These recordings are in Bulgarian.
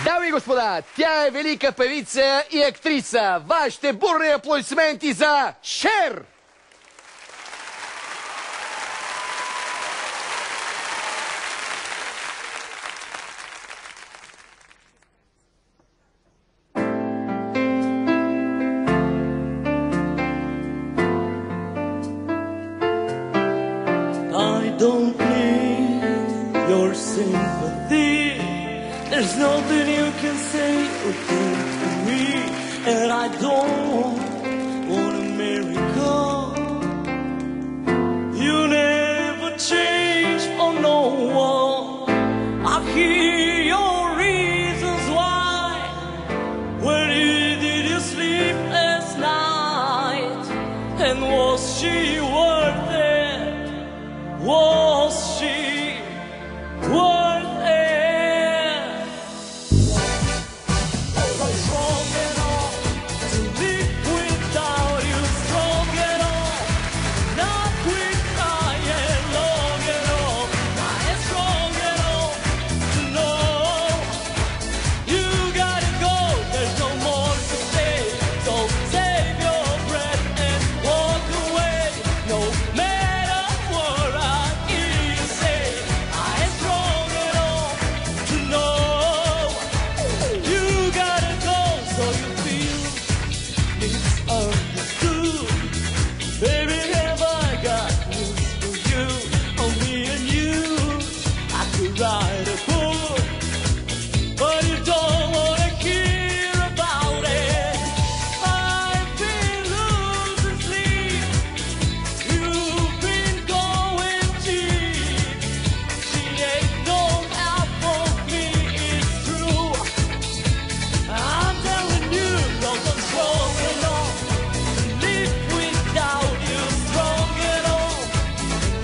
Дами и господа, тя е велика певица и актриса. Вашите бурни аплодисменти за Шер! I don't need your sympathy. There's nothing you can say or do to me. And I don't want a miracle. You never change for no one. I hear your reasons why. Where did you sleep last night? And was she worth it? Was she worth it? I'm strong enough to live without you, strong enough not quit crying, long enough I am strong enough to know you gotta go, there's no more to say, so save your breath and walk away, no matter what I hear you say. I am strong enough to know you gotta go, so you feel misunderstood. Baby, have I got news for you? On me and you, I could write a book, but you don't wanna hear about it. I've been losing sleep. You've been going deep. She ain't no help for me, it's true. I'm telling you, 'cause I'm strong enough to live without you, strong enough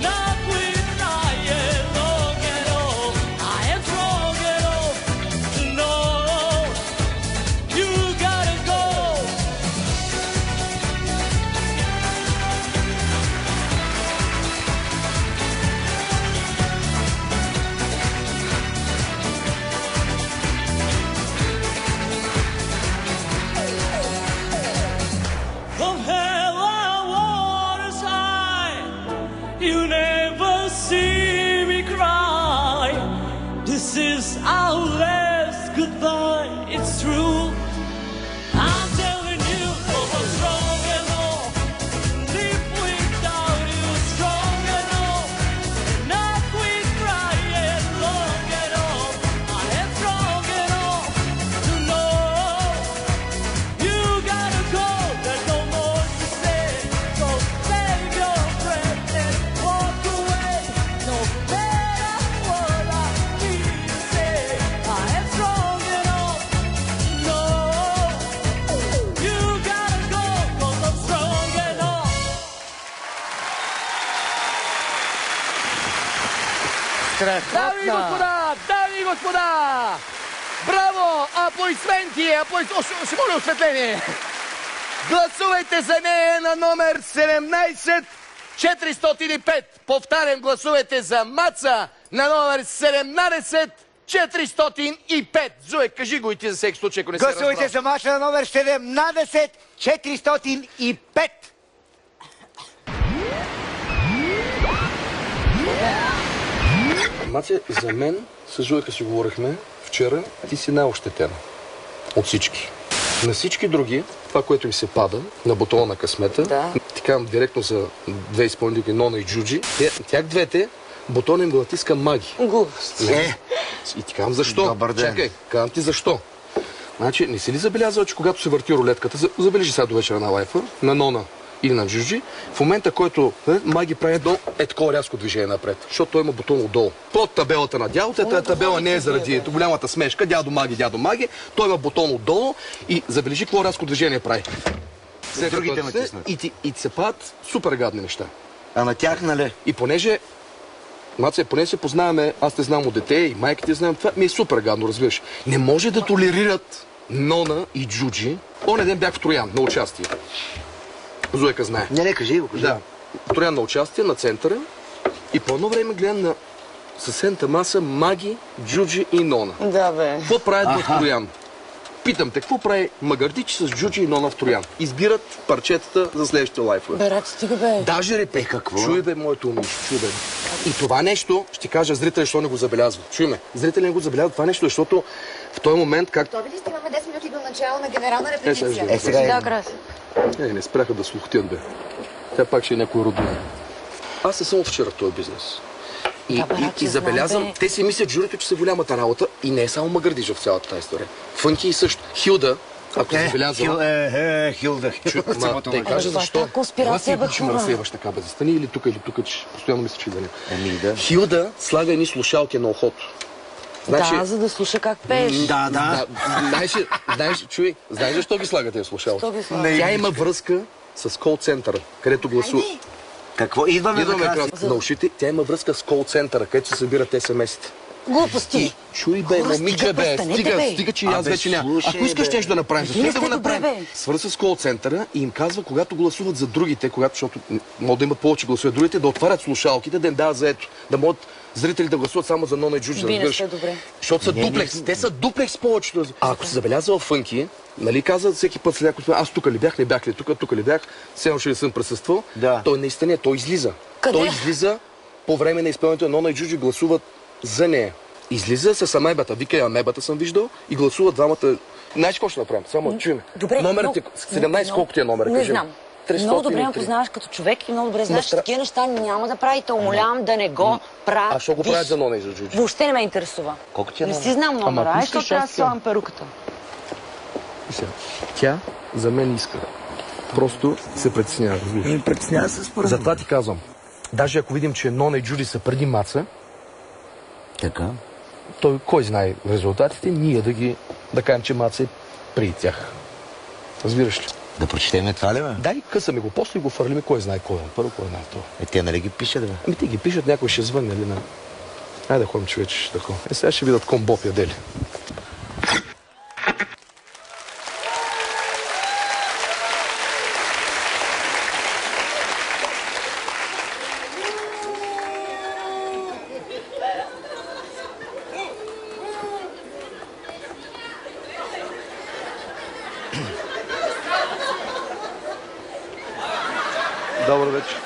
not with lying, long enough I am strong enough to know you gotta go. From hell our waters high, you never see me cry. This is our last goodbye, it's true. I'm telling you, 'cause I'm strong enough to live without you, strong enough not quit crying, long enough I am strong enough to know you gotta go, there's no more to say, so save your breath and walk away, no matter what I hear you say. I am strong enough to know you gotta go, 'cause I'm strong enough. Дами и господа, дами и господа! Браво! Аплодисменти! Ще моля осветление! Гласувайте за нея на номер 17-405. Повтарям, гласувайте за Маца на номер 17-405. Зуе, кажи го и ти за всеки случай, ако не се разбрал. Гласувайте за Маца на номер 17-405. Маци, за мен, с Жуйка си говорихме вчера, ти си най-ощетена от всички. На всички други, това, което им се пада на бутона на късмета, ти казвам директно за две изпълнителки, Нона и Джуджи, тях двете, бутона им го натиска Маги. И ти казвам защо? Добър ден. Чакай, казвам ти защо. Значи, не си ли забелязал, че когато се върти рулетката, забележи сега до вечера на лайфа, на Нона или на Джуджи, в момента, който Маги прави едно такова рязко движение напред, защото той има бутон отдолу. Под табелата на дядото, тази табела не е заради голямата смешка, дядо Маги, той има бутон отдолу и забележи какво рязко движение прави. Другите натиснат. И ти се падат супер гадни неща. А на тях, нали? И понеже Маци, поне се познаваме, аз те знам от дете и майките знам, това ми е супер гадно, разбираш. Не може да толерират Нона и Джуджи. Оня ден бях в Троян на участие. Зуека знае. Не, кажи го, кажи. Да. Троян на участие, на центъра. И по едно време гледам на съседната маса Маги, Джуджи и Нона. Да, бе. Какво правят в Троян? Питам те, какво прави Магардич с Джуджи и Нона в Троян? Избират парчетата за следващите лайфове. Бе, рад, стига, бе. Даже репе. Какво? Чуй, бе, моето момиче, чуй, бе. И това нещо, ще кажа зрители, защо не го забелязват. Чуй ме, зрители не го забелязват това нещо, защото в този момент, как... Готови ли сте? Имаме 10 минути до начало на генерална репетиция. сега Да, Краси. Не спряха да слухтят, бе. Тя пак ще е някой родина. Аз не съм от вчера в този бизнес. И забелязвам, знам, бе. те си мислят журито, че са голямата работа и не е само Магардижа в цялата тази история. Фънки и също. Хилда, ако забелязвам... Хилда. Те кажа защо. Конспирация, бе, ще ме хора. разсейваш така, бе. Застани или тук, че постоянно мисля, че да не. Да. Хилда слага едни слушалки на ухото. Да, за да слуша как пееш. Да. Знаеш защо ги слага тези слушалки? Защо ги слага? Тя има връзка с кол-центъра, където гласува. Какво? Идваме На ушите. Тя има връзка с кол-центъра, където се събират СМС-ите. Глупости. Чуй, бе, Хора, момиче, бе, престанете, бе. стига, че и аз Абе, вече няма. слушай, Ако искаш бе. нещо да направим, Вие да сте го добре, направим. бе. Свърза с кол-центъра и им казва, когато гласуват за другите, защото могат да имат повече гласове другите, да отварят слушалките, да им дават заето, да могат зрителите да гласуват само за Нона и Джуджи. Вие не сте добре. Защото са дуплекс. Те са дуплекс повечето. А ако се забелязва в Фънки, нали каза всеки път след някой, аз тук ли бях, не бях ли тук ли бях, все още не съм присъствал. Да. Той наистина, той излиза. Къде? Той излиза по време на изпълнението на Нона и Джуджи, гласуват за нея. Излиза с амебата, вика амебата съм виждал и гласуват двамата. Знаеш какво ще направим? Само чуем. Добре. Номерът е 17, колко ти е номер? Не знам. Много добре ме 303. познаваш като човек и много добре знаеш, че такива неща няма да правите. Умолявам да не го правиш. А що го правят за Нона и за Джуджи? Въобще не ме интересува. Колко ти е Не номер? си знам номера. ако Ай, искаш, защото трябва да аз си слагам перуката. Тя за мен иска. Просто се притеснява. Притеснява се според. Затова ти казвам. Даже ако видим, че Нона и Джуджи са преди маца, Така. той кой знае резултатите, ние да кажем, че маца е преди тях. Разбираш ли? Да прочетем това ли, бе? Дай, късаме го, после го фърлиме, кой знае кой е. Първо, кой знае това. Те нали ги пишат, бе? Ами те ги пишат, някой ще звънне, нали? Айде да ходим, човече, тако. Сега ще видят комбоп ядели. Добър вечер.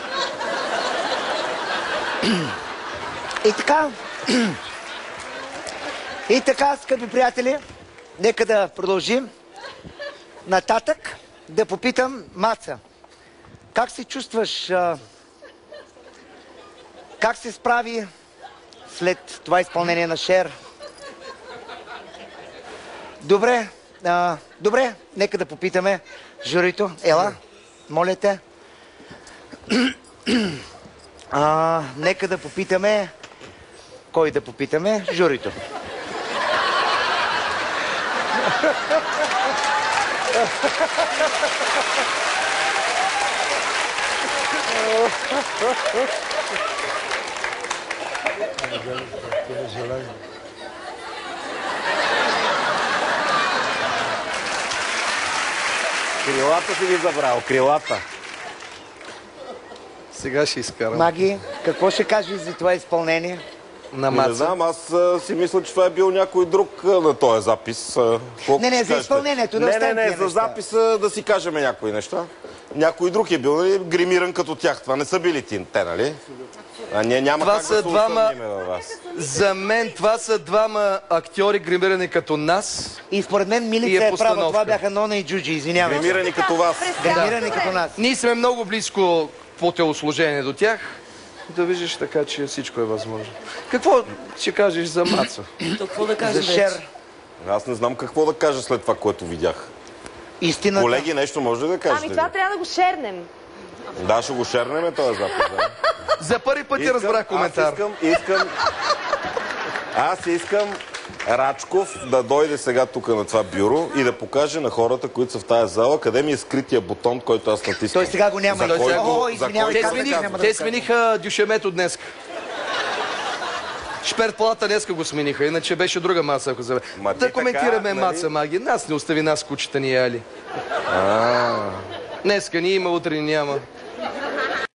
И така, скъпи приятели, нека да продължим нататък. Да попитам Маца, как се чувстваш, как се справи след това изпълнение на Шер? Добре, нека да попитаме журито. Ела, моля те. Нека да попитаме... Кой да попитаме? Журито. Крилата си ги забрал, крилата. Сега ще изкарам. Маги, какво ще кажеш за това изпълнение? На Не маца. знам, аз си мисля, че това е бил някой друг на този запис. Не, за изпълнението, да оставим Не, тия за неща. записа да си кажем някои неща. Някой друг е бил, нали, гримиран като тях. Това не са били те, нали? А ние няма Това как са да се двама- усъмниме във вас. За мен това са двама актьори, гримирани като нас. И според мен И Милица е е права. постановка. Това бяха Нона и Джуджи, извинявам. Гримирани като вас. Гримирани като нас. Ние сме много близко по телосложение до тях. Да виждаш така, че всичко е възможно. Какво ще кажеш за Маца? То какво да За кажем вече? Шер. Аз не знам какво да кажа след това, което видях. Истината. Колеги, нещо може ли да кажете? Ами това трябва да го шернем. Да, ще го шернем този запис. Да. За първи път ти разбрах коментар. Аз искам Рачков да дойде сега тук на това бюро и да покаже на хората, които са в тази зала, къде ми е скрития бутон, който аз натискам. Той сега го няма. За кой О, го- извинявай, за как кой да го кажа? казвам? Те смениха Дюшемето днес. Шперт-плата днеска го смениха, иначе беше друга Маца, ако забе. Ма ти Да така, коментираме нали? Маца, Маги. Нас не остави нас кучета ни яли. Днеска ни има, утре ни няма.